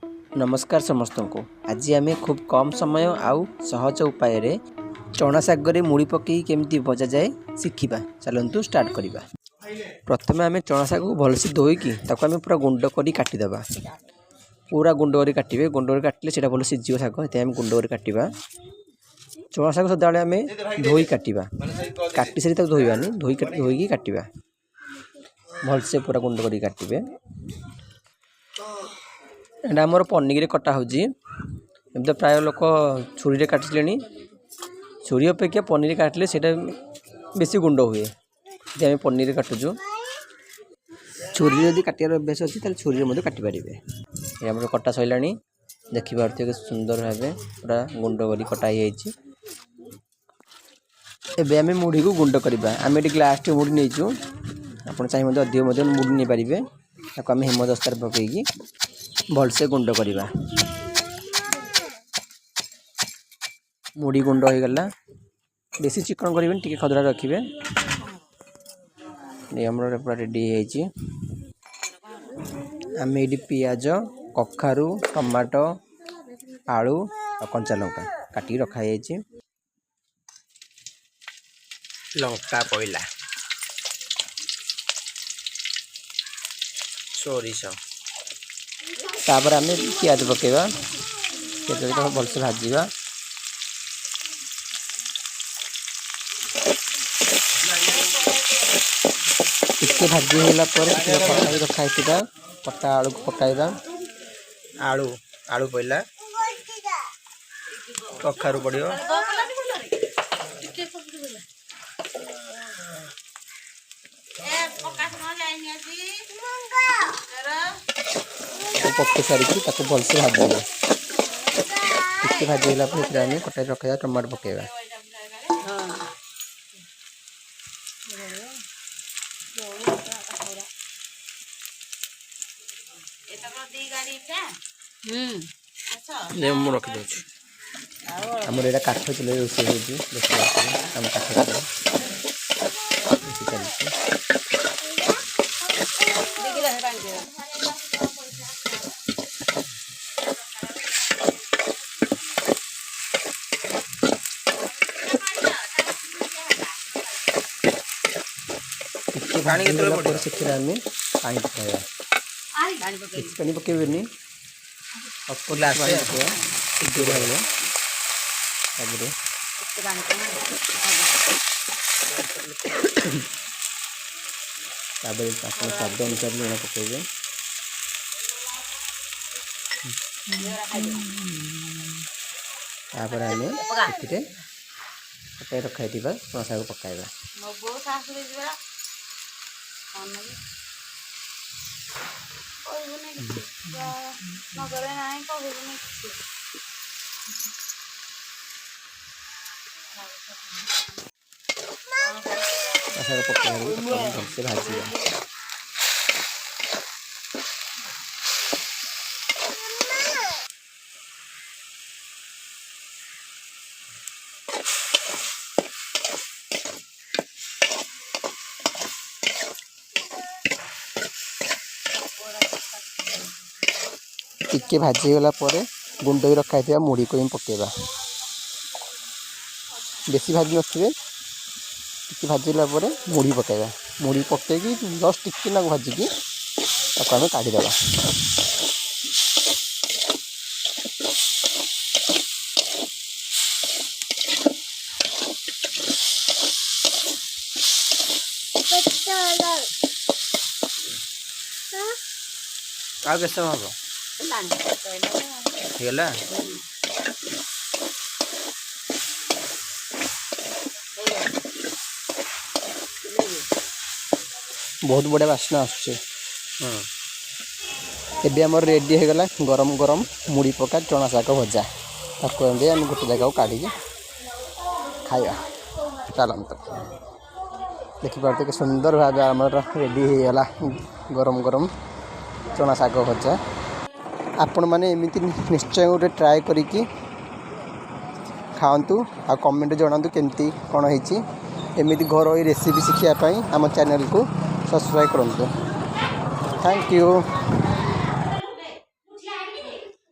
नमस्कार समस्त को। आज आम खूब कम समय आउ सहज उपाय रे चना सागर मुड़ी पकई केमती भजा जाए शिखा। चलतु स्टार्ट करवा। प्रथम आम चना साग को भलसे धोईकी आम पूरा गुंड कर काटिदेवा। पूरा गुंड कर काटे गुंड कर काटिले से भल सीझ शाग आम गुंड कर काटा। चना साग सदा आम धोई काटा काटी सारी धोवानी धोईकी काटा भलसे पूरा गुंड कर काटे। एटा आमर पनिर कटा हो तो प्राय लोक छुरी काटिले छुरी अपेक्षा पनिर काटिले से बेसी गुंड हुए। आम पनिर काटुचु छुरी यदि काटार अभ्यास अच्छी तो छुरी में काटिपारे। ये आम कटा सैला देखिए सुंदर भाव पूरा गुंड कर कटा एबे आम मुढ़ी को गुंड करवा। आम ये ग्लास टे मुढ़ी नहींचु आप चाहिए अधिक मुढ़ी नहीं पारे। आम हेमदस्तार पकईकी भलसे गुंड करवा। मुड़ी गुंड हो गला बेसी चिकन करें टी खदरा रखिए। पूरा रेडी आम ये पियाज कखारू टमाटो आलू और कंचा लंका काटी रखाई। लंका पइला सोरिष तापर आम पियाज पकेवा। पियाज भलसे भाजा टिके भाजी होला पकाई रखा कटा आलू को पकाइबा। आलू आलू पड़ला कखारू पड़ो पके सारिकी भलसे भाजा। टिके भाजीला आम कटाई रखा टमाटो पकेवा। रखी आमर यहाँ काठ चूल्हे रोषे होम काठ पानी पानी पकाइबा। पानी पकेबनी ग्लास स्वाद अनुसार लुण पकेबे। तापर आम कटाई रखाई चना साग पकाइबा। भलसे भाजा टिके भाजी गला गुंड रखा मुढ़ी को पकेबा। बेसी भाजी नथिबे टिके भाजीला मुढ़ी पकेबा। मुढ़ी पकईकी जस्ट टिके ना भाजिकी आम काढ़ीदेवा। आ कैसे हम बहुत बढ़िया बास्ना आसुचे। एबे आमर रेडी हो गला गरम गरम मुड़ी पका चना साग भजा। आम गोटे जगह काढ़ी खाइबा। चलत देखिए कि सुंदर भाव आम रेडी हो गला गरम गरम चना साग भजा। आपण मैंने एमती निश्चय गोटे ट्राए करी खातु आ कमेंट जनातु केमती कौन होती। एमती घर रेसिपी शिखापी आम चैनल को सब्सक्राइब करूँ। Thank you.